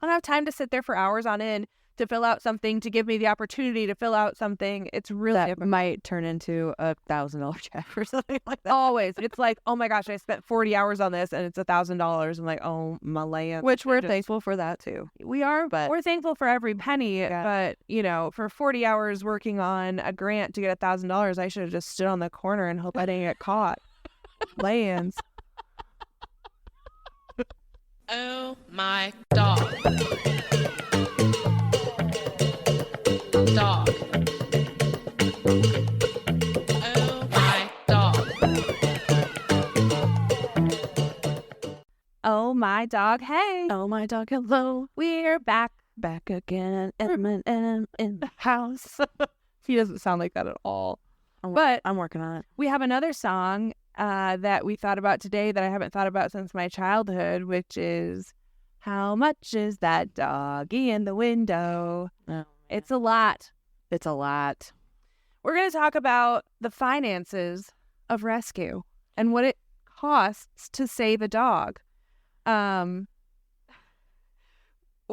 I don't have time to sit there for hours on end to fill out something, to give me the opportunity to fill out something. It's really That difficult. might turn into a $1,000 check or something like that. Always. It's like, oh my gosh, I spent 40 hours on this and it's $1,000. I'm like, oh my land. Which we're thankful for that too. We are, But we're thankful for every penny. But, you know, for 40 hours working on a grant to get $1,000, I should have just stood on the corner and hope I didn't get caught. Lands. Oh my dog. Dog. Oh my dog. Oh my dog, hey. oh my dog, hello. We're back. Back again, Eminem in the house. He doesn't sound like that at all. But I'm working on it. We have another song that we thought about today that I haven't thought about since my childhood, which is How Much Is That Doggie in the Window? Oh, It's a lot. it's a lot. We're going to talk about the finances of rescue and what it costs to save a dog. Well,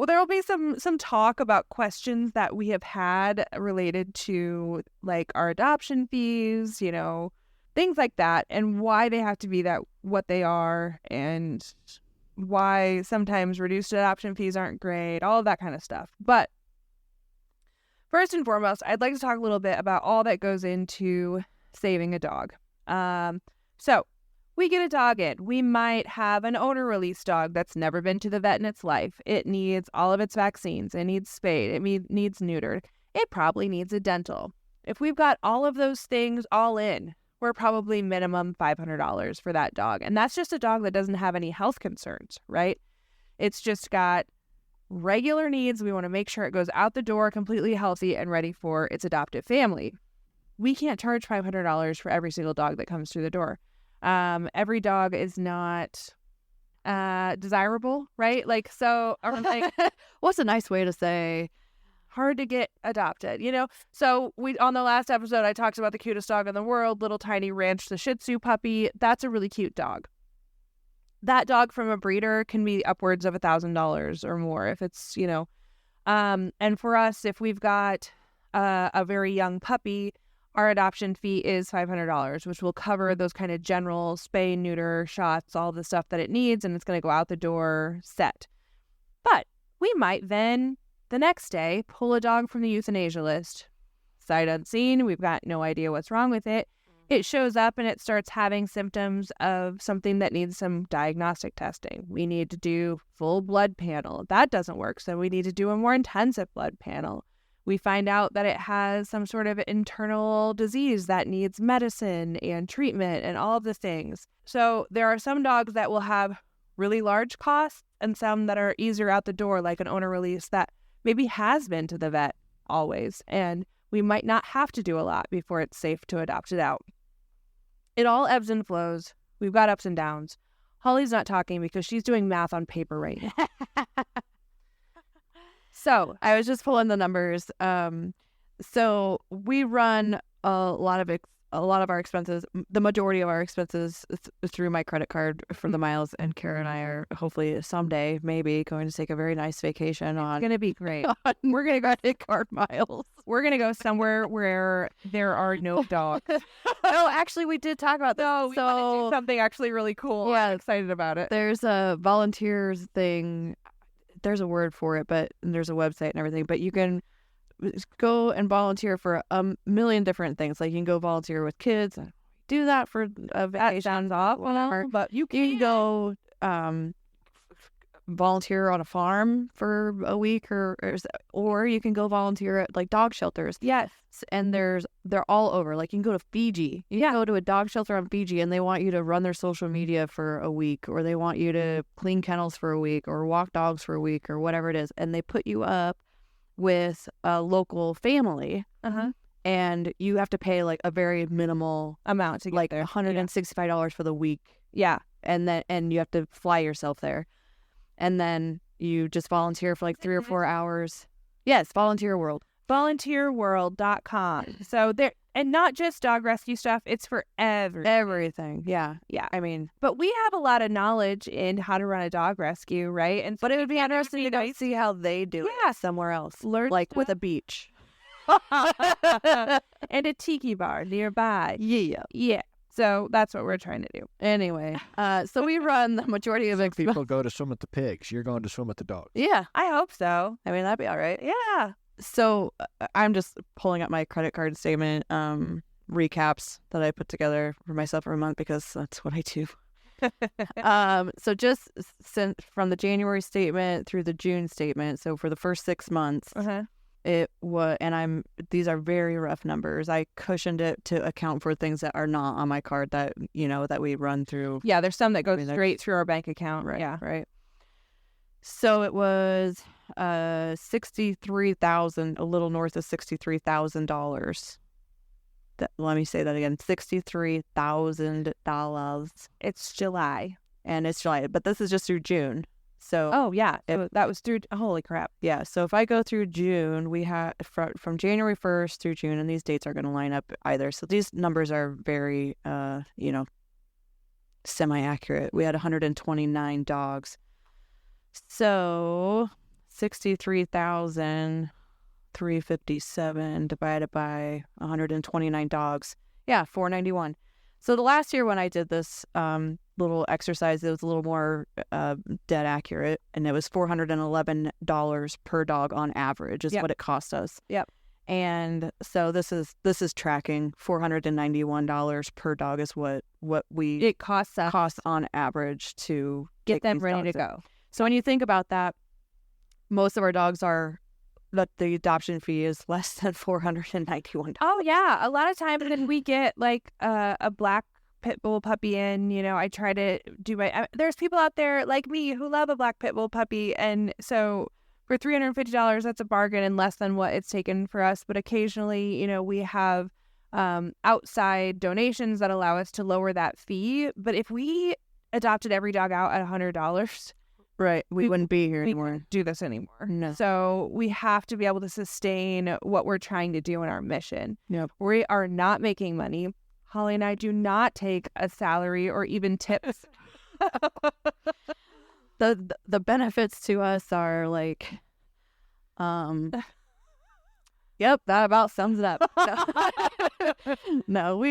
there will be some talk about questions that we have had related to like our adoption fees, you know, things like that, and why they have to be that what they are, and why sometimes reduced adoption fees aren't great, all of that kind of stuff. But first and foremost, I'd like to talk a little bit about all that goes into saving a dog. So we get a dog in. We might have an owner release dog that's never been to the vet in its life. It needs all of its vaccines. It needs spayed. It needs neutered. It probably needs a dental. If we've got all of those things all in, we're probably minimum $500 for that dog. And that's just a dog that doesn't have any health concerns, right? It's just got regular needs. We want to make sure it goes out the door completely healthy and ready for its adoptive family. We can't charge $500 for every single dog that comes through the door. Every dog is not desirable, right? Like, so, or like, What's a nice way to say hard to get adopted, you know? So on the last episode, I talked about the cutest dog in the world, little tiny Ranch, the Shih Tzu puppy. That's a really cute dog. That dog from a breeder can be upwards of $1,000 or more if it's, you know, and for us, if we've got a very young puppy, our adoption fee is $500, which will cover those kind of general spay, neuter, shots, all the stuff that it needs, and it's going to go out the door set. But we might then, the next day, pull a dog from the euthanasia list. Sight unseen, we've got no idea what's wrong with it. It shows up and it starts having symptoms of something that needs some diagnostic testing. We need to do full blood panel. That doesn't work, so we need to do a more intensive blood panel. We find out that it has some sort of internal disease that needs medicine and treatment and all of the things. So there are some dogs that will have really large costs and some that are easier out the door, like an owner release that maybe has been to the vet always. And we might not have to do a lot before it's safe to adopt it out. It all ebbs and flows. We've got ups and downs. Holly's not talking because she's doing math on paper right now. So I was just pulling the numbers. So we run a lot of our expenses. The majority of our expenses is through my credit card for the miles. And Kara and I are hopefully someday maybe going to take a very nice vacation on. It's going to be great. We're going to go credit card miles. We're going to go somewhere where there are no dogs. No, actually, we did talk about this. No, we want to do something actually really cool. Yeah. I'm excited about it. There's a volunteers thing. There's a word for it, but there's a website and everything. But you can go and volunteer for a million different things. Like you can go volunteer with kids. Do that for a vacation. That sounds awful, but you can go volunteer on a farm for a week, or you can go volunteer at like dog shelters. Yes. And they're all over. Like you can go to Fiji. You can go to a dog shelter on Fiji and they want you to run their social media for a week, or they want you to clean kennels for a week or walk dogs for a week or whatever it is. And they put you up with a local family. And you have to pay like a very minimal amount to get like there. $165 for the week. Yeah. And you have to fly yourself there. And then you just volunteer for like 3 or 4 hours. Yes, Volunteer World. Volunteerworld.com. So there, And not just dog rescue stuff, it's for Everything. Yeah. Yeah. I mean, But we have a lot of knowledge in how to run a dog rescue, right? And but it would be interesting to go nice. see how they do Yeah. it somewhere else. Learn Like with stuff. a beach. And a tiki bar nearby. Yeah. Yeah. So that's what we're trying to do. Anyway, so we run the majority of People go to swim with the pigs. You're going to swim with the dogs. Yeah. I hope so. I mean, that'd be all right. Yeah. So I'm just pulling up my credit card statement recaps that I put together for myself every month because that's what I do. So just from the January statement through the June statement, so for the first 6 months, it was, and these are very rough numbers. I cushioned it to account for things that are not on my card that, that we run through. Yeah, there's some that go straight through our bank account. Right. Yeah. Right. So it was $63,000, a little north of $63,000. Let me say that again, $63,000. It's July. And it's July, but this is just through June. So Oh, yeah. So that was through, holy crap. yeah, so if I go through June, we have from January 1st through June, and these dates are going to line up either. So these numbers are very, semi-accurate. We had 129 dogs. So 63,357 divided by 129 dogs. Yeah, 491. So the last year when I did this little exercise, it was a little more dead accurate, and it was $411 per dog on average is what it cost us. Yep. And so this is tracking $491 per dog is what It costs us costs on average to get take them these ready to dogs in. go. So when you think about that, most of our dogs are that the adoption fee is less than $491. Oh, yeah. A lot of times when we get like a black pit bull puppy in, I try to do there's people out there like me who love a black pit bull puppy. And so for $350, that's a bargain and less than what it's taken for us. But occasionally, we have outside donations that allow us to lower that fee. But if we adopted every dog out at $100, Right. We wouldn't be here we anymore. couldn't do this anymore. No. So we have to be able to sustain what we're trying to do in our mission. Yep. We are not making money. Holly and I do not take a salary or even tips. The benefits to us are like, yep, that about sums it up. No,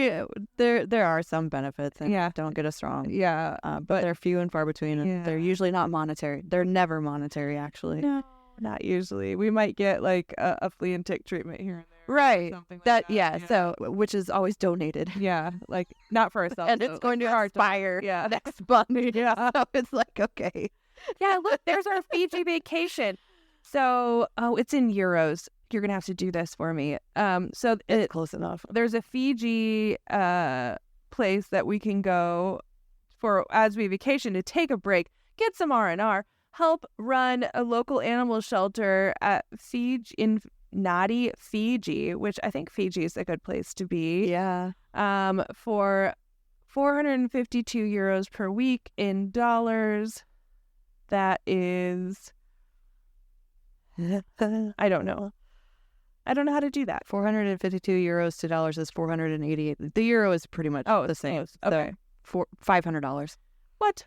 there are some benefits, and Yeah. don't get us wrong. Yeah. But they're few and far between, and Yeah. they're usually not monetary. They're never monetary, actually. No, not usually. We might get like a flea and tick treatment here and there. or Right. something like That that. yeah. So which is always donated. Yeah. Like not for ourselves. And though, it's going like, to for our dog. expire Yeah. next month. Yeah. So it's like, okay. Yeah, look, there's our Fiji vacation. So, it's in euros. You're gonna have to do this for me. So It's close enough. there's a Fiji place that we can go for as we vacation to take a break, get some R&R, help run a local animal shelter at Fiji in Nadi, Fiji, which I think Fiji is a good place to be. Yeah. For 452 euros per week in dollars. That is, I don't know. I don't know how to do that. 452 euros to dollars is 488. The euro is pretty much the same. close. Okay. So $500. What?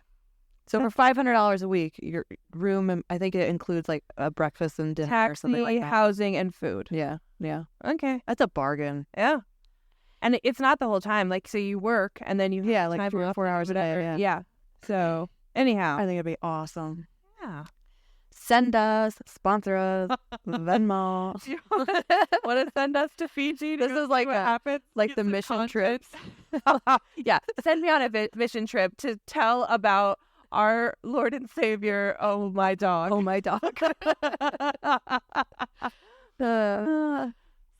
So for $500 a week, your room, I think it includes like a breakfast and dinner or something Taxi, like that. housing, and food. Yeah. Yeah. Okay. That's a bargain. Yeah. And it's not the whole time. Like, so you work and then you Yeah, have like time 3 or off 4 hours a day. whatever. Yeah. So anyhow. I think it'd be awesome. Yeah. Send us, sponsor us, Venmo. Want to send us to Fiji? This is like what a- happens? like Get the some mission content? trips. Yeah. Send me on a mission trip to tell about our Lord and Savior. Oh, my dog. Oh, my dog.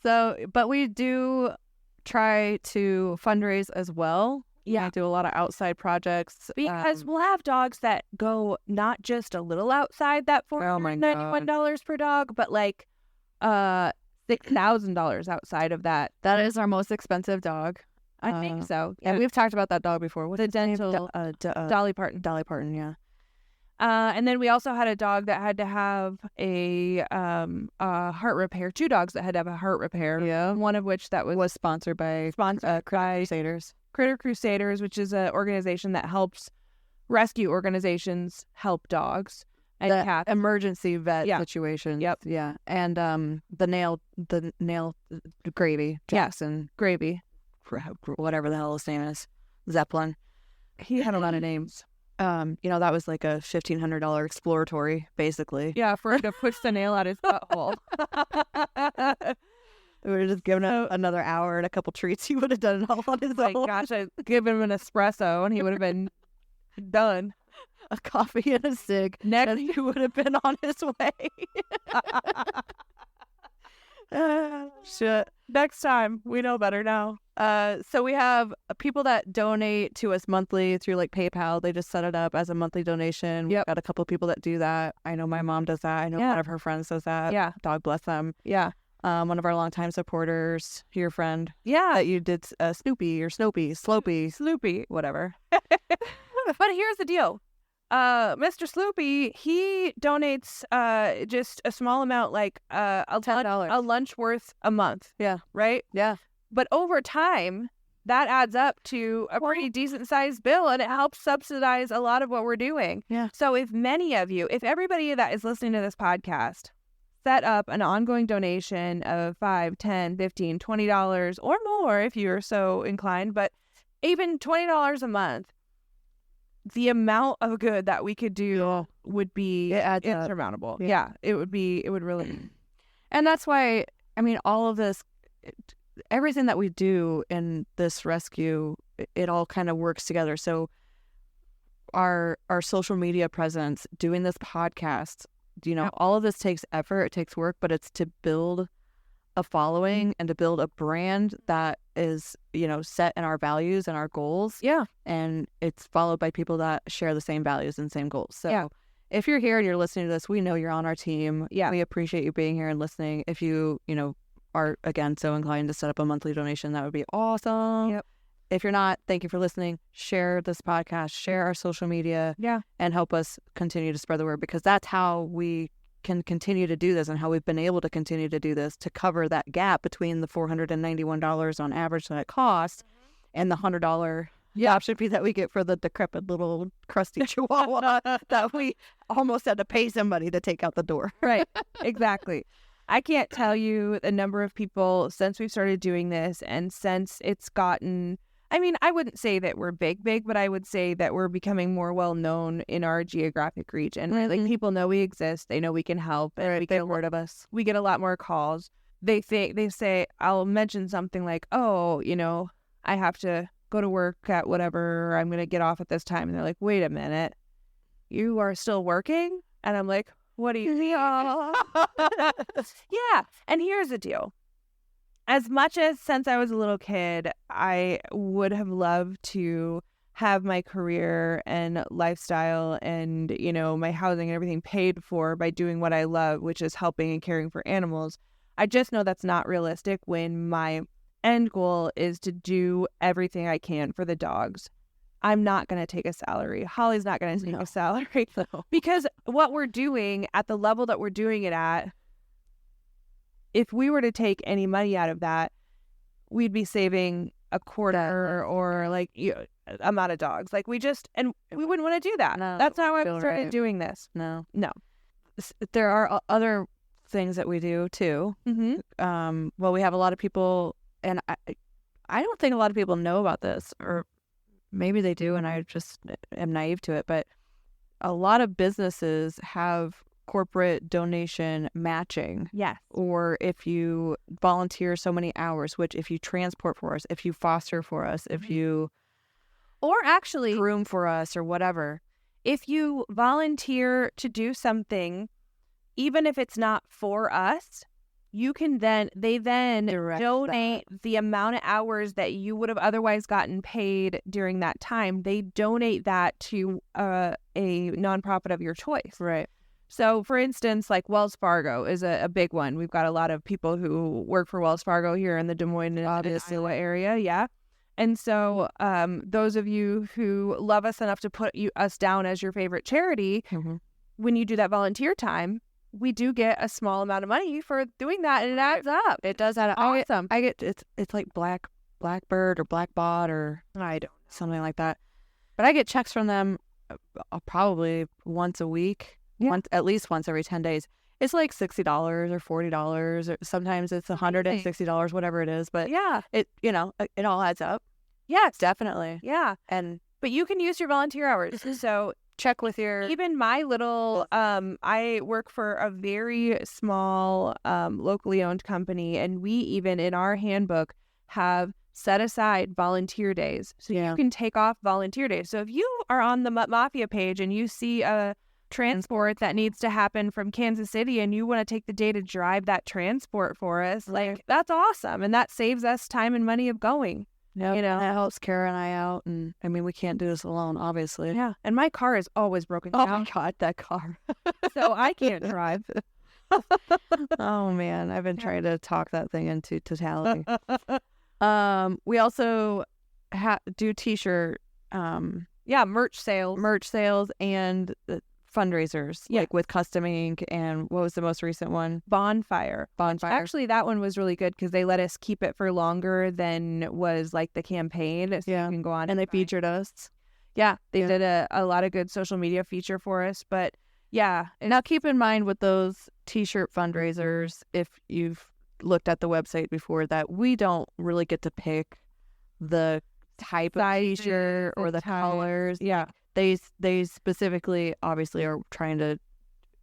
So, but we do try to fundraise as well. Yeah. I do a lot of outside projects. Because we'll have dogs that go not just a little outside that Oh my $491 per dog, but like $6,000 outside of that. that is our most expensive dog. I think so. And we've talked about that dog before. What's The his name? dental Dolly Dolly Parton. Parton, yeah. And then we also had a dog that had to have a heart repair. 2 dogs that had to have a heart repair. Yeah. One of which that was sponsored by sponsored by Crusaders. Critter Crusaders, which is an organization that helps rescue organizations help dogs and The cats. emergency vet Yeah. situations. Yep. Yeah. And the nail gravy. Jackson. Gravy. Whatever the hell his name is. Zeppelin. He had a lot of names. That was like a $1,500 exploratory, basically. Yeah, for him to push the nail out his butthole. We would have just given him another hour and a couple treats. He would have done it all on his Like, own. gosh, I'd give him an espresso and he would have been done. A coffee and a cig. Next, And he would have been on his way. Shit. next time, we know better now. So we have people that donate to us monthly through like PayPal. They just set it up as a monthly donation. Yep. We've got a couple of people that do that. I know my mom does that. I know Yeah. one of her friends does that. Yeah. God bless them. Yeah. One of our longtime supporters, your friend, Yeah. that you did Snoopy or Snopey, Slopey, Sloopy. whatever. But here's the deal. Mr. Sloopy, he donates just a small amount, like $10. a lunch worth a month. Yeah. Right? Yeah. But over time, that adds up to a pretty decent sized bill, and it helps subsidize a lot of what we're doing. Yeah. So if everybody that is listening to this podcast set up an ongoing donation of $5, $10, $15, $20 or more if you're so inclined, but even $20 a month, the amount of good that we could do would be It adds up. insurmountable. Yeah. Yeah, it would really. And that's why, I mean, all of this, everything that we do in this rescue, it all kind of works together. So our social media presence, doing this podcast, all of this takes effort, it takes work, but it's to build a following and to build a brand that is, set in our values and our goals. Yeah. And it's followed by people that share the same values and same goals. So Yeah. if you're here and you're listening to this, we know you're on our team. Yeah. We appreciate you being here and listening. If you, are, again, so inclined to set up a monthly donation, that would be awesome. Yep. If you're not, thank you for listening. Share this podcast, share our social media, and help us continue to spread the word, because that's how we can continue to do this and how we've been able to continue to do this, to cover that gap between the $491 on average that it costs and the $100 option fee that we get for the decrepit little crusty chihuahua that we almost had to pay somebody to take out the door. Right. Exactly. I can't tell you the number of people since we've started doing this and since it's gotten, I mean, I wouldn't say that we're big, but I would say that we're becoming more well known in our geographic region. Right? Like, people know we exist. They know we can help. And They've heard of us. We get a lot more calls. They say, I'll mention something like, oh, I have to go to work at whatever, or I'm going to get off at this time. And they're like, wait a minute, you are still working? And I'm like, what do you mean? Yeah. And here's the deal. As much as since I was a little kid, I would have loved to have my career and lifestyle and, my housing and everything paid for by doing what I love, which is helping and caring for animals. I just know that's not realistic when my end goal is to do everything I can for the dogs. I'm not going to take a salary. Holly's not going to take a salary. Because what we're doing at the level that we're doing it at, if we were to take any money out of that, we'd be saving a quarter or amount of dogs. Like, we wouldn't want to do that. No, That's not why feel we started right. doing this. No. There are other things that we do too. Mm-hmm. Well, we have a lot of people, and I don't think a lot of people know about this, or maybe they do and I just am naive to it, but a lot of businesses have corporate donation matching. Yes. Or if you volunteer so many hours, which if you transport for us, if you foster for us, if you Or actually, groom for us or whatever. if you volunteer to do something, even if it's not for us, they then Direct donate the amount of hours that you would have otherwise gotten paid during that time. They donate that to a nonprofit of your choice. Right. So, for instance, like Wells Fargo is a big one. We've got a lot of people who work for Wells Fargo here in the Des Moines and Iowa area. Yeah. And so those of you who love us enough to put us down as your favorite charity, when you do that volunteer time, we do get a small amount of money for doing that, and it adds up. It does add up. Awesome. I get it's like Blackbird or Blackbot or I don't. something like that. But I get checks from them probably once a week, at least once every 10 days. It's like $60 or $40, or sometimes it's $160, whatever it is. But Yeah. it it all adds up. Yes. Definitely. Yeah. But you can use your volunteer hours. So Check with your even my little, I work for a very small locally owned company, and we even in our handbook have set aside volunteer days. So you can take off volunteer days. So if you are on the Mutt Mafia page and you see a transport that needs to happen from Kansas City and you want to take the day to drive that transport for us, like that's awesome. And that saves us time and money of going. Yep. That helps Kara and I out. And I mean, we can't do this alone, obviously. Yeah. And my car is always broken Oh down. my God, that car. So I can't drive. Oh man, I've been trying to talk that thing into totality. We also do t-shirt, merch sales. and fundraisers, like with Custom Ink, and what was the most recent one? Bonfire. Bonfire. That one was really good because they let us keep it for longer than was like the campaign. So you can go on. And they featured us. Yeah, they did a lot of good social media feature for us. But yeah. Now keep in mind with those t-shirt fundraisers, if you've looked at the website before, that we don't really get to pick the type of t-shirt or the colors. Yeah. They specifically obviously are trying to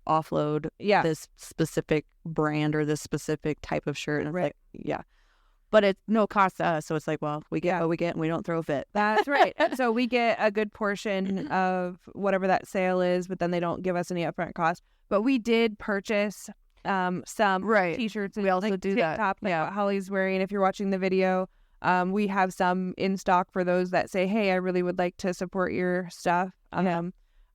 offload this specific brand or this specific type of shirt. And it's like, but it's no cost to us. So it's like, well, we get what we get and we don't throw a fit. That's right. So we get a good portion of whatever that sale is, but then they don't give us any upfront cost. But we did purchase some t-shirts. And we also do that. Top, like what Holly's wearing. If you're watching the video, we have some in stock for those that say, hey, I really would like to support your stuff.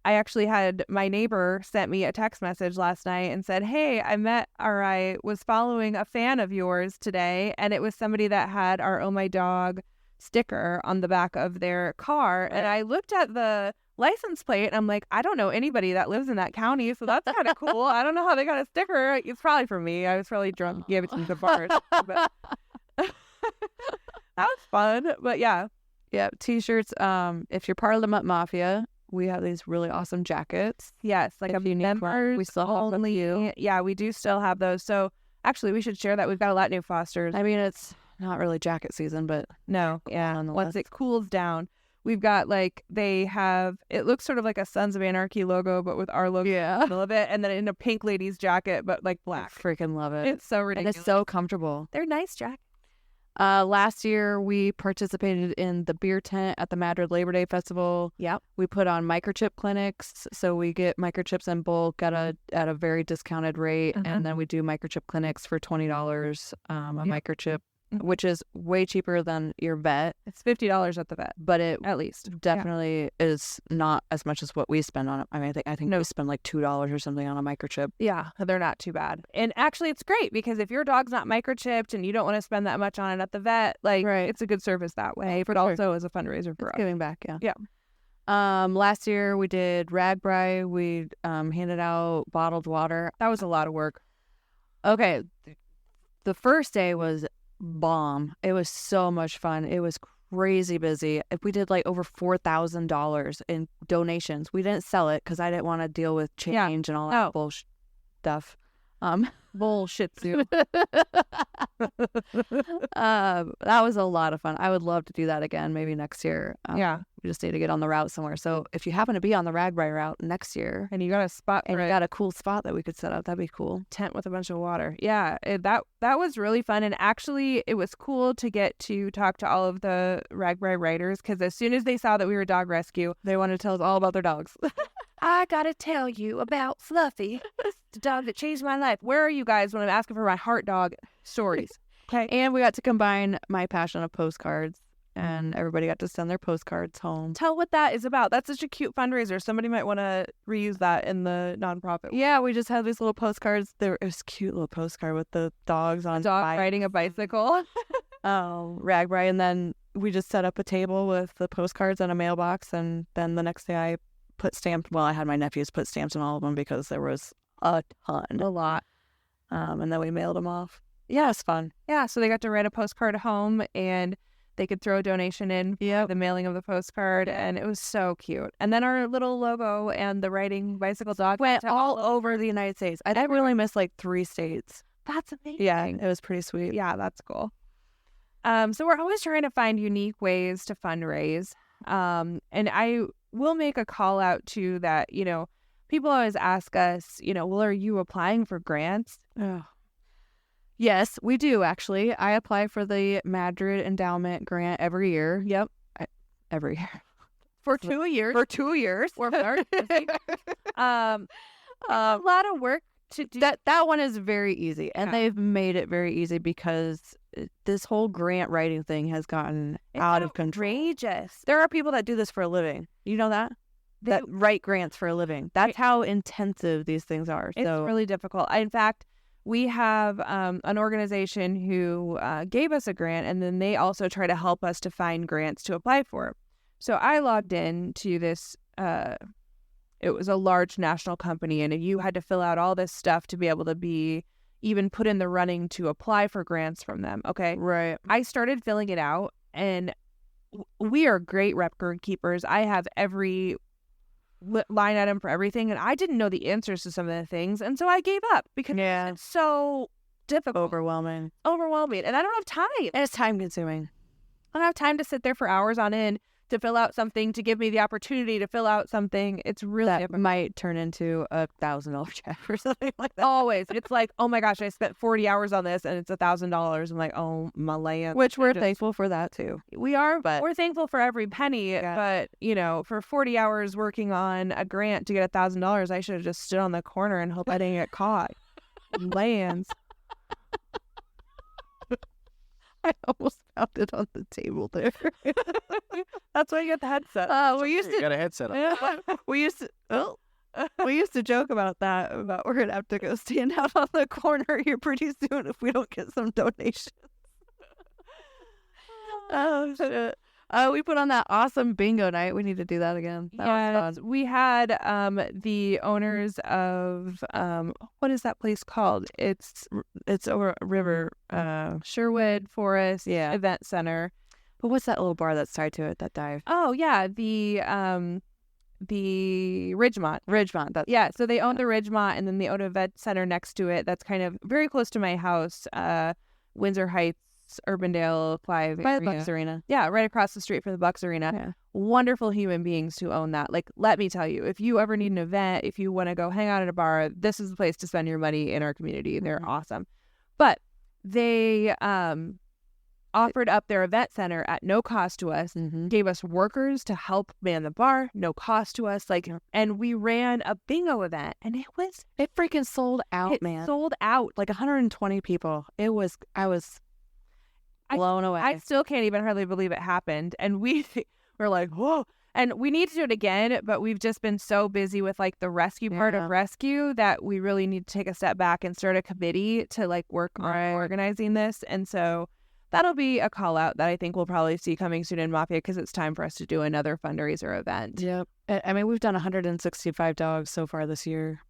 I actually had my neighbor sent me a text message last night and said, hey, I was following a fan of yours today, and it was somebody that had our Oh My Dog sticker on the back of their car. And I looked at the license plate and I'm like, I don't know anybody that lives in that county, so that's kind of cool. I don't know how they got a sticker. It's probably from me. I was probably drunk, gave it to the bars. But that was fun. But yeah, t-shirts. If you're part of the Mutt Mafia, we have these really awesome jackets. Yes, like a members we still have them. Yeah, we do still have those. So actually, we should share that. We've got a lot of new Fosters. I mean, it's not really jacket season, but once it cools down, we've got it looks sort of like a Sons of Anarchy logo, but with our logo in the middle of it, and then in a pink lady's jacket, but like black. I freaking love it. It's so ridiculous. And it's so comfortable. They're nice jackets. Last year, we participated in the beer tent at the Madrid Labor Day Festival. Yep. We put on microchip clinics, so we get microchips in bulk at a very discounted rate, and then we do microchip clinics for $20 a microchip, which is way cheaper than your vet. It's $50 at the vet, but it at least definitely is not as much as what we spend on it. I mean, I think we spend like $2 or something on a microchip. Yeah, they're not too bad. And actually, it's great because if your dog's not microchipped and you don't want to spend that much on it at the vet, it's a good service that way. But also as a fundraiser for us. Giving back, yeah. Last year we did RAGBRAI. We handed out bottled water. That was a lot of work. Okay, the first day was bomb. It was so much fun. It was crazy busy. We did like over $4,000 in donations. We didn't sell it because I didn't want to deal with change and all that bullshit stuff. Bullshit too. That was a lot of fun. I would love to do that again, maybe next year. We just need to get on the route somewhere. So if you happen to be on the RAGBRAI route next year, and you got a spot, and you got a cool spot that we could set up, that'd be cool. Tent with a bunch of water. Yeah, that was really fun. And actually, it was cool to get to talk to all of the RAGBRAI writers because as soon as they saw that we were dog rescue, they wanted to tell us all about their dogs. I gotta tell you about Fluffy, the dog that changed my life. Where are you guys when I'm asking for my heart dog stories? Okay. And we got to combine my passion of postcards, and everybody got to send their postcards home. Tell what that is about. That's such a cute fundraiser. Somebody might want to reuse that in the nonprofit. Yeah, we just had these little postcards. It was a cute little postcard with the dogs on riding a bicycle. RAGBRAI, and then we just set up a table with the postcards and a mailbox, and then the next day I put stamps. Well, I had my nephews put stamps on all of them because there was a ton, A lot. and then we mailed them off. Yeah, it's fun. Yeah, so they got to write a postcard home, and they could throw a donation in for the mailing of the postcard, and it was so cute. And then our little logo and the writing bicycle dog Went all over the United States. I think we only missed like 3 states. That's amazing. Yeah, it was pretty sweet. Yeah, that's cool. So we're always trying to find unique ways to fundraise. And I will make a call out to that, people always ask us, well, are you applying for grants? Oh. Yes, we do, actually. I apply for the Madrid Endowment Grant every year. Yep. Every year. For 2 years. For 2 years. Or a lot of work to do. That one is very easy. And Yeah. they've made it very easy because this whole grant writing thing has gotten out of control. Outrageous. There are people that do this for a living. You know that? That write grants for a living. That's how intensive these things are. It's really difficult. In fact, we have an organization who gave us a grant, and then they also try to help us to find grants to apply for. So I logged in to this. It was a large national company, and you had to fill out all this stuff to be able to be even put in the running to apply for grants from them. Okay. Right. I started filling it out, and we are great record keepers. I have every line item for everything, and I didn't know the answers to some of the things, and so I gave up because it's so difficult. Overwhelming. And I don't have time. And it's time consuming. I don't have time to sit there for hours on end to fill out something, to give me the opportunity to fill out something. It's really That difficult. might turn into $1,000 check or something like that. Always. It's like, oh my gosh, I spent 40 hours on this and it's $1,000. I'm like, oh my land. Which we're thankful for that too. We are, But- we're thankful for every penny. But, for 40 hours working on a grant to get $1,000, I should have just stood on the corner and hope I didn't get caught. Lands. I almost found it on the table there. That's why you get the headset. We used You to got a headset on. we used to joke about that, about we're gonna have to go stand out on the corner here pretty soon if we don't get some donations. Oh shit. We put on that awesome bingo night. We need to do that again. That was fun. We had the owners of what is that place called? It's over a river, Sherwood Forest Event Center. But what's that little bar that's tied to it, that dive? Oh yeah, the Ridgemont. Ridgemont. So they own the Ridgemont, and then they own an event center next to it that's kind of very close to my house, Windsor Heights, Urbandale, Clive By the area. Bucks Arena. Yeah, right across the street from the Bucks Arena. Yeah. Wonderful human beings who own that. Like, let me tell you, if you ever need an event, if you want to go hang out at a bar, this is the place to spend your money in our community. They're awesome. But they offered up their event center at no cost to us, gave us workers to help man the bar, no cost to us. And we ran a bingo event, and It freaking sold out, man. sold out. Like 120 people. I was blown away. I still can't even hardly believe it happened. And we're like, whoa. And we need to do it again, but we've just been so busy with the rescue part of rescue that we really need to take a step back and start a committee to work on organizing this. And so that'll be a call out that I think we'll probably see coming soon in Mafia, because it's time for us to do another fundraiser event. Yep. I mean, we've done 165 dogs so far this year.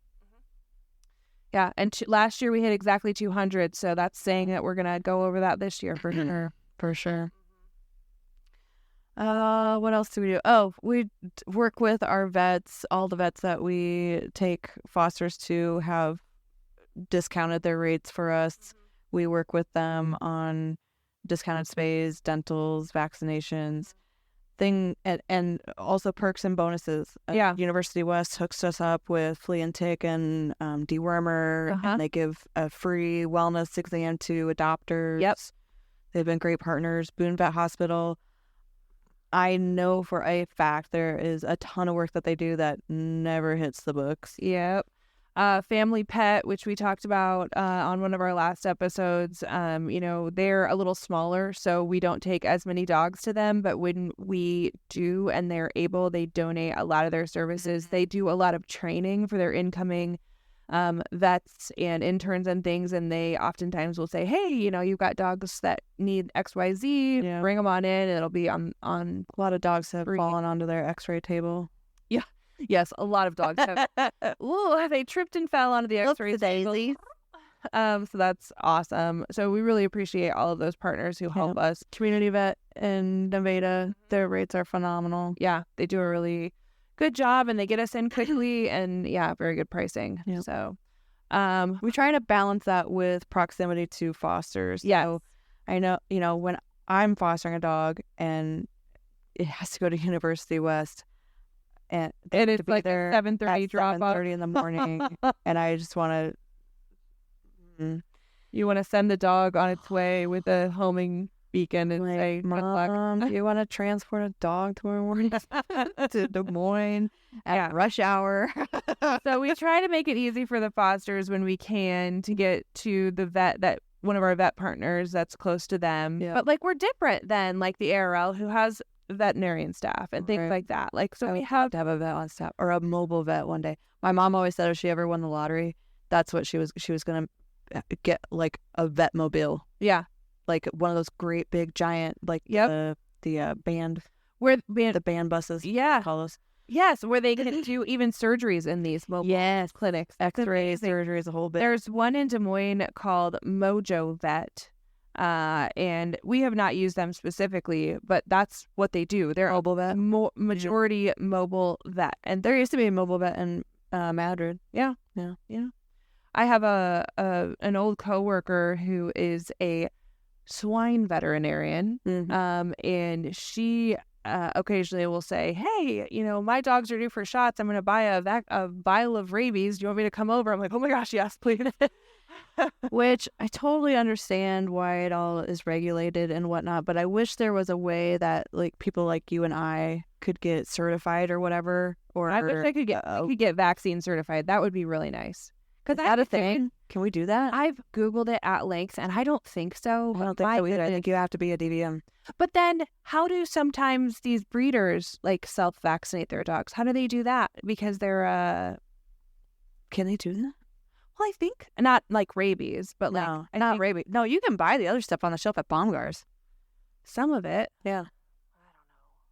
Yeah, and last year we hit exactly 200, so that's saying that we're gonna go over that this year for sure. For sure. What else do we do? Oh, we work with our vets. All the vets that we take fosters to have discounted their rates for us. We work with them on discounted spays, dentals, vaccinations, and also perks and bonuses. University West hooks us up with flea and tick and dewormer, and they give a free wellness exam to adopters. Yep. They've been great partners. Boone Vet Hospital. I know for a fact there is a ton of work that they do that never hits the books. Yep. Family Pet, which we talked about on one of our last episodes, they're a little smaller, so we don't take as many dogs to them. But when we do and they're able, they donate a lot of their services. They do a lot of training for their incoming vets and interns and things, and they oftentimes will say, hey, you've got dogs that need XYZ, bring them on in. It'll be on A lot of dogs have fallen onto their x-ray table. Yes, a lot of dogs have. Ooh, they tripped and fell onto the X-ray table. So that's awesome. So we really appreciate all of those partners who help us. Community Vet in Nevada, their rates are phenomenal. Yeah, they do a really good job, and they get us in quickly, and very good pricing. Yep. So we try to balance that with proximity to fosters. Yes. So I know, when I'm fostering a dog and it has to go to University West, and it's like there 7:30 drop off 7:30 in the morning, and I just want to. You want to send the dog on its way with a homing beacon and say, Mom, do you want to transport a dog tomorrow morning to Des Moines at rush hour? So we try to make it easy for the fosters when we can to get to the vet, that one of our vet partners that's close to them. Yeah. But we're different than the ARL, who has veterinarian staff and things like that. So we have to have a vet on staff or a mobile vet one day. My mom always said if she ever won the lottery, that's what she was going to get, like a vet mobile. Yeah. Like one of those great big giant, like the band, the band buses. Yeah. Call those. Yes, where they can do even surgeries in these mobile clinics. X-rays, surgeries, a whole bit. There's one in Des Moines called Mojo Vet. And we have not used them specifically, but that's what they do. They're mobile vet, majority mobile vet. And there used to be a mobile vet in Madrid. Yeah. I have an old coworker who is a swine veterinarian, and she occasionally will say, hey, my dogs are due for shots. I'm going to buy a vial of rabies. Do you want me to come over? I'm like, oh my gosh, yes, please. Which I totally understand why it all is regulated and whatnot, but I wish there was a way that people like you and I could get certified or whatever. Or I wish I could get vaccine certified. That would be really nice. Is that a thing? Can we do that? I've Googled it at length, and I don't think so. I don't think so either. I think you have to be a DVM. But then how do sometimes these breeders self-vaccinate their dogs? How do they do that? Because they're Can they do that? Well, I think not like rabies, but not rabies. No, you can buy the other stuff on the shelf at Baumgart's. Some of it. Yeah. I don't know.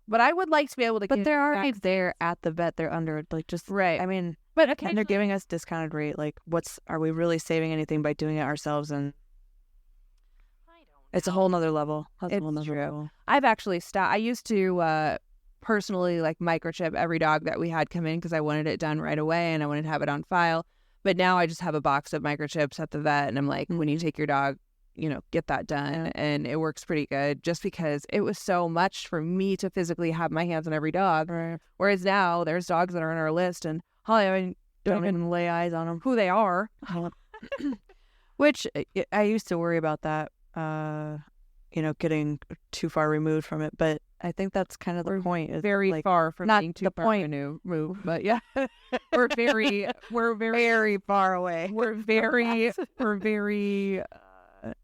But I would like to be able to But they're already there at the vet. They're under, right. I mean, but and they're giving us discounted rate. Are we really saving anything by doing it ourselves? And I don't know. It's a whole nother level. It's true. I've actually stopped. I used to personally microchip every dog that we had come in because I wanted it done right away and I wanted to have it on file. But now I just have a box of microchips at the vet, and I'm like, when you take your dog, get that done. Yeah. And it works pretty good just because it was so much for me to physically have my hands on every dog. Right. Whereas now there's dogs that are on our list and I don't even lay eyes on them. Who they are. Which I used to worry about that, getting too far removed from it. But I think that's kind of the point. Is very far from not being too the far point. Removed, but yeah, we're very far away. We're very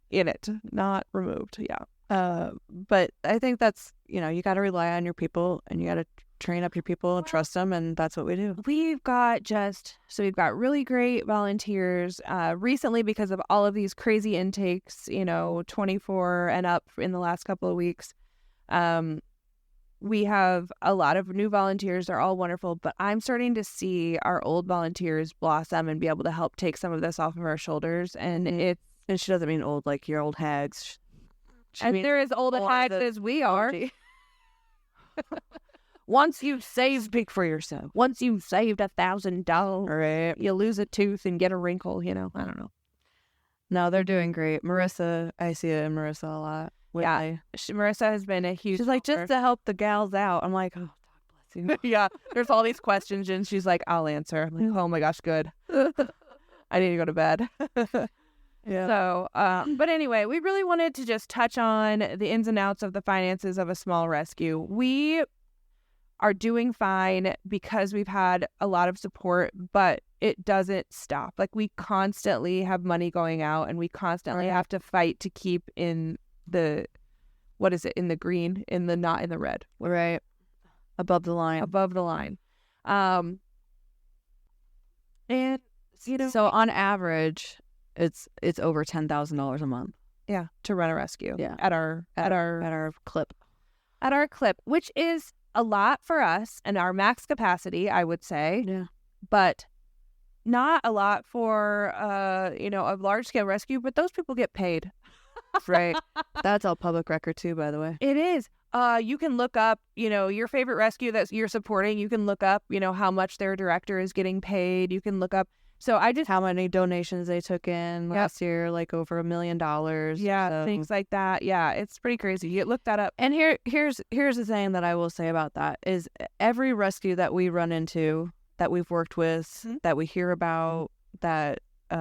in it, not removed. Yeah. But I think that's, you got to rely on your people and you got to train up your people and trust them. And that's what we do. We've got really great volunteers recently because of all of these crazy intakes, 24 and up in the last couple of weeks. We have a lot of new volunteers. They're all wonderful, but I'm starting to see our old volunteers blossom and be able to help take some of this off of our shoulders. And And she doesn't mean old like your old hags. And they're as old a hags as we are. Once you've saved, speak for yourself. Once you've saved $1,000, right, you lose a tooth and get a wrinkle. I don't know. No, they're doing great. Marissa, I see it in Marissa a lot. Marissa has been a huge. She's like, just to help the gals out. I'm like, oh, God bless you. Yeah, there's all these questions, and she's like, I'll answer. I'm like, oh my gosh, good. I need to go to bed. Yeah. So, but anyway, we really wanted to just touch on the ins and outs of the finances of a small rescue. We are doing fine because we've had a lot of support, but it doesn't stop. We constantly have money going out, and we constantly have to fight to keep in the, in the green, not in the red. Right. Above the line. And you know, So on average, it's over $10,000 a month. yeah, to run a rescue. Yeah. At our clip. which is a lot for us and our max capacity, I would say. Yeah. But not a lot for a large scale rescue, but those people get paid. Right. That's all public record too, by the way. It is. You can look up, your favorite rescue that you're supporting. You can look up, how much their director is getting paid. You can look up. So I just How many donations they took in last year, like over $1 million. Yeah, So- things like that. Yeah, it's pretty crazy. You look that up. And here's the thing that I will say about that is every rescue that we run into, that we've worked with, that we hear about, that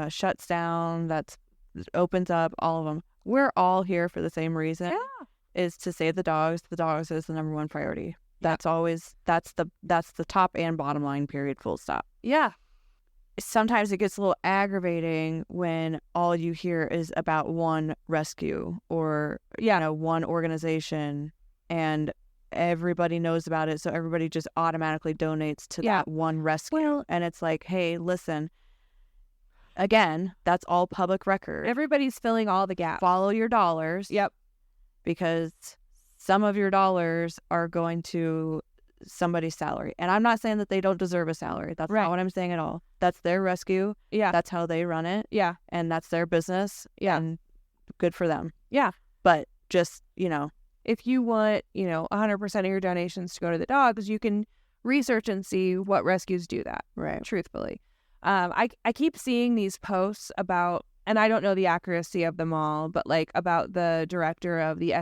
shuts down, that opens up, all of them. We're all here for the same reason. Yeah. Is to save the dogs. The dogs is the number one priority. That's the top and bottom line, period, full stop. Yeah. Sometimes it gets a little aggravating when all you hear is about one rescue or one organization, and everybody knows about it, so everybody just automatically donates to that one rescue. Well, and it's like, hey, listen, again, that's all public record. everybody's filling all the gaps. Follow your dollars. Yep. Because some of your dollars are going to somebody's salary. And I'm not saying that they don't deserve a salary. That's Right. not what I'm saying at all. That's their rescue. Yeah. That's how they run it. Yeah. And that's their business. Yeah. And good for them. Yeah. But just, If you want, 100% of your donations to go to the dogs, you can research and see what rescues do that. right. Truthfully. I keep seeing these posts about, and I don't know the accuracy of them all, but like about the director of the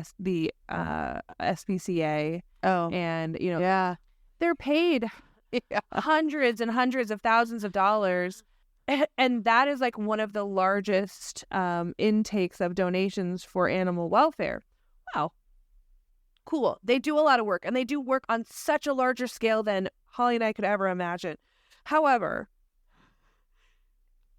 SPCA, Oh. and Yeah. they're paid hundreds and hundreds of thousands of dollars, and that is like one of the largest intakes of donations for animal welfare. Wow, cool. They do a lot of work, and they do work on such a larger scale than Holly and I could ever imagine. However,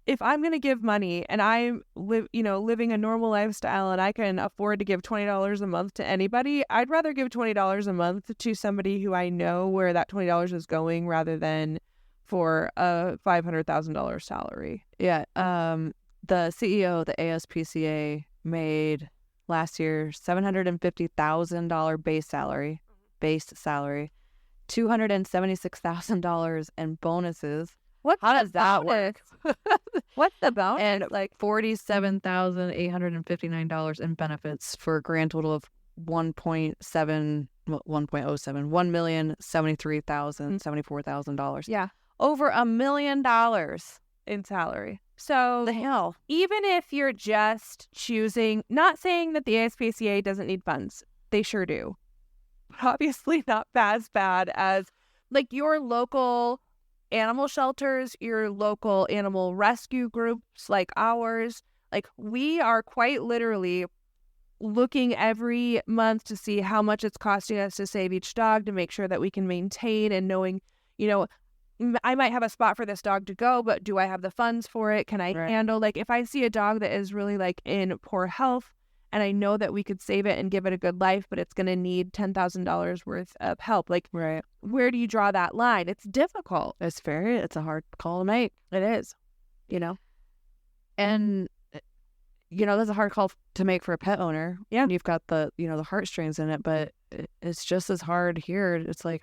if I'm going to give money and I'm living a normal lifestyle and I can afford to give $20 a month to anybody, I'd rather give $20 a month to somebody who I know where that $20 is going rather than for a $500,000 salary. Yeah. The CEO of the ASPCA made last year $750,000 base salary, $276,000 in bonuses. How does that work? What's the bonus? And like $47,859 in benefits for a grand total of $1,073,074,000. Yeah, Over $1 million. in salary. So The hell? even if you're just choosing, not saying that the ASPCA doesn't need funds, they sure do, but obviously not as bad as like your local animal shelters, your local animal rescue groups like ours. Like we are quite literally looking every month to see how much it's costing us to save each dog, to make sure that we can maintain, and knowing, I might have a spot for this dog to go, but do I have the funds for it? Can I Right. handle, like, if I see a dog that is really like in poor health and I know that we could save it and give it a good life, but it's going to need $10,000 worth of help, like, Right. where do you draw that line? It's difficult. It's a hard call to make. It is. And that's a hard call to make for a pet owner. Yeah. And you've got the the heartstrings in it, but it's just as hard here. It's like,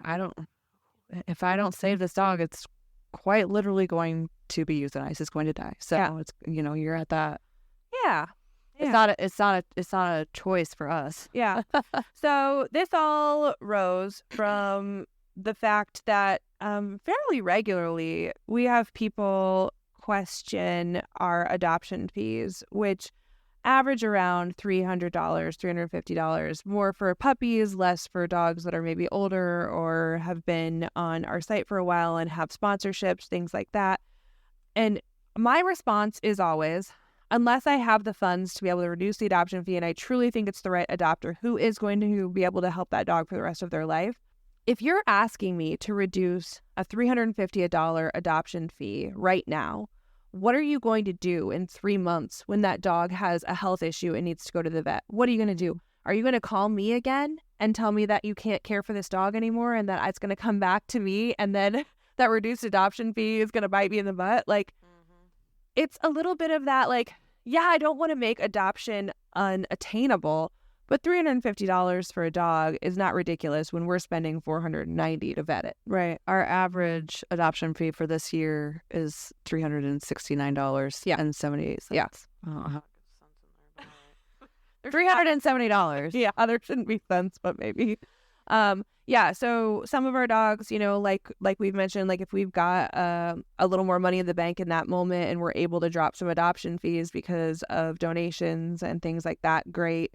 if I don't save this dog, it's quite literally going to be euthanized. It's going to die. So Yeah. it's you're at that. Yeah. It's not a choice for us. Yeah. So this all rose from the fact that fairly regularly we have people question our adoption fees, which average around $300, $350, more for puppies, less for dogs that are maybe older or have been on our site for a while and have sponsorships, things like that. And my response is always, unless I have the funds to be able to reduce the adoption fee and I truly think it's the right adopter who is going to be able to help that dog for the rest of their life, if you're asking me to reduce a $350 adoption fee right now, what are you going to do in 3 months when that dog has a health issue and needs to go to the vet? What are you going to do? Are you going to call me again and tell me that you can't care for this dog anymore and that it's going to come back to me and then that reduced adoption fee is going to bite me in the butt? Like, it's a little bit of that, like, yeah, I don't want to make adoption unattainable, but $350 for a dog is not ridiculous when we're spending $490 to vet it. Right. Our average adoption fee for this year is $369.78. Yeah. $370. Yeah, there shouldn't be cents, but maybe. Yeah, so some of our dogs, you know, like we've mentioned, like if we've got a little more money in the bank in that moment and we're able to drop some adoption fees because of donations and things like that, great.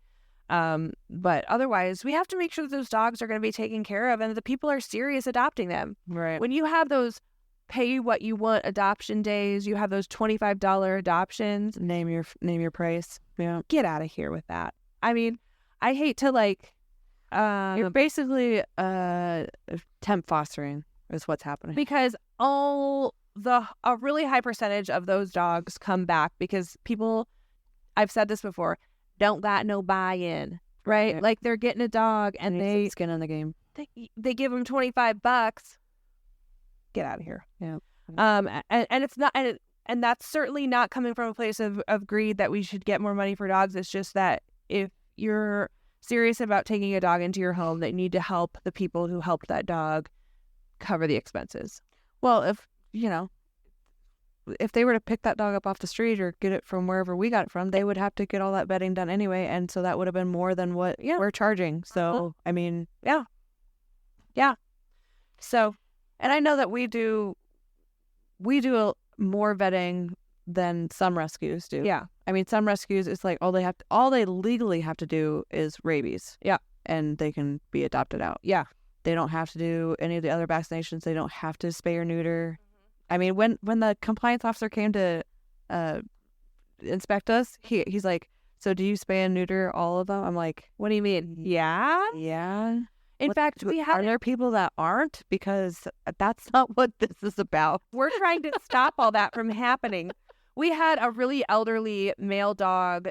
But otherwise, we have to make sure that those dogs are going to be taken care of and that the people are serious adopting them. Right. When you have those pay what you want adoption days, you have those $25 adoptions. Name your price. Yeah. Get out of here with that. I mean, I hate to like... You're basically temp fostering is what's happening. Because a really high percentage of those dogs come back because people, I've said this before, don't got no buy-in, right? Yeah. Like they're getting a dog and they skin in the game. They give them $25. Get out of here. Yeah. And it's not, and that's certainly not coming from a place of greed that we should get more money for dogs. It's just that if you're serious about taking a dog into your home, that you need to help the people who helped that dog cover the expenses. Well, if they were to pick that dog up off the street or get it from wherever we got it from, they would have to get all that bedding done anyway, and so that would have been more than what we're charging. So I mean, yeah. So, and I know that we do more vetting than some rescues do. Yeah. I mean, some rescues, it's like all they legally have to do is rabies. Yeah. And they can be adopted out. Yeah. They don't have to do any of the other vaccinations. They don't have to spay or neuter. I mean, when the compliance officer came to inspect us, he's like, so do you spay and neuter all of them? I'm like, what do you mean? Yeah. Yeah. In fact, are there people that aren't? Because that's not what this is about. We're trying to stop all that from happening. We had a really elderly male dog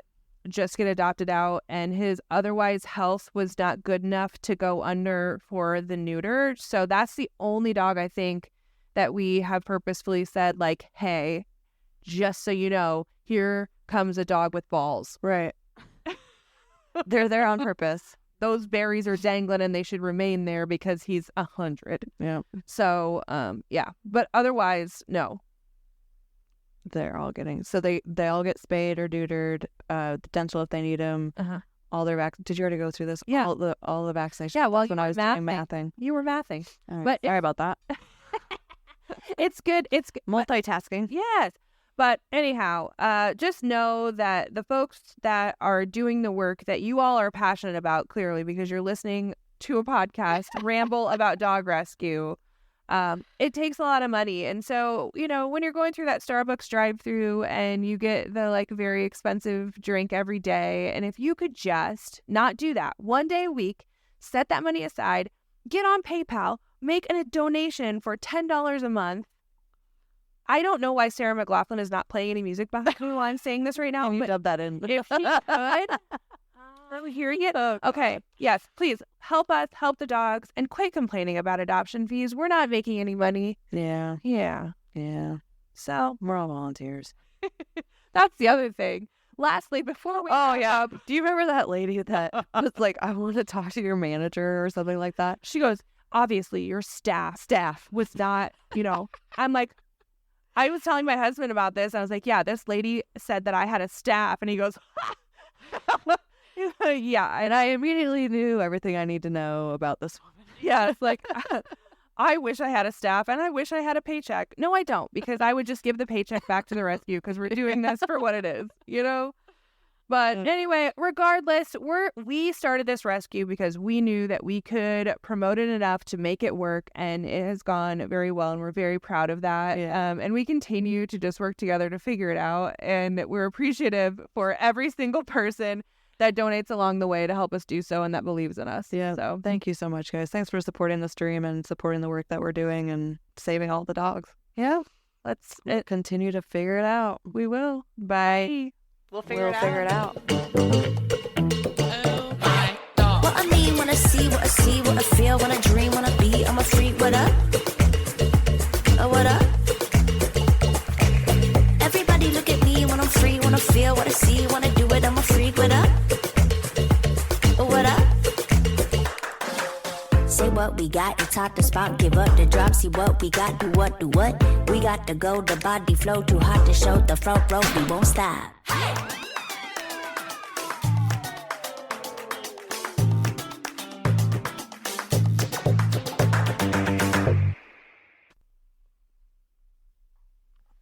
just get adopted out, and his otherwise health was not good enough to go under for the neuter. So that's the only dog I think that we have purposefully said, like, hey, just so you know, here comes a dog with balls. Right. They're there on purpose. Those berries are dangling and they should remain there because he's 100. Yeah. So, yeah. But otherwise, no. They're all getting, so they all get spayed or neutered, the dental if they need them. All their did you already go through this? Yeah. All the vaccinations. Yeah, well, when I was doing mathing. You were mathing. All right. But sorry about that. It's good. It's multitasking. Yes. But anyhow, just know that the folks that are doing the work that you all are passionate about, clearly, because you're listening to a podcast ramble about dog rescue, it takes a lot of money. And so, you know, when you're going through that Starbucks drive-through and you get the like very expensive drink every day, and if you could just not do that one day a week, set that money aside, get on PayPal, make a donation for $10 a month. I don't know why Sarah McLachlan is not playing any music behind me while I'm saying this right now. Can you But dub that in? if she could, are we hearing it? Okay. Yes, please help us, help the dogs, and quit complaining about adoption fees. We're not making any money. Yeah. Yeah. So We're all volunteers. that's the other thing. Lastly, before we yeah. Do you remember that lady that was like, I want to talk to your manager or something like that? she goes, obviously your staff was not, you know, I'm like, I was telling my husband about this. I was like, yeah, this lady said that I had a staff. And he goes, yeah. And I immediately knew everything I need to know about this woman. Yeah, it's like, I wish I had a staff and I wish I had a paycheck. No, I don't, because I would just give the paycheck back to the rescue because we're doing this for what it is, you know? But anyway, regardless, we started this rescue because we knew that we could promote it enough to make it work, and it has gone very well, and we're very proud of that. Yeah. And we continue to just work together to figure it out, and we're appreciative for every single person that donates along the way to help us do so and that believes in us. Yeah. So Thank you so much, guys. Thanks for supporting the stream and supporting the work that we're doing and saving all the dogs. yeah, We'll continue to figure it out. we will. Bye. We'll We'll figure it out. Oh my dog. What I mean when I see, what I see, what I feel, when I dream, when I be, I'm a freak. What up? What up? Everybody look wanna see, wanna do it, I'm a freak, what up? What up? Say what we got, it's hot to spot, give up the drop, see what we got, do what? We got to go, the body flow, too hot to show, the front row, we won't stop.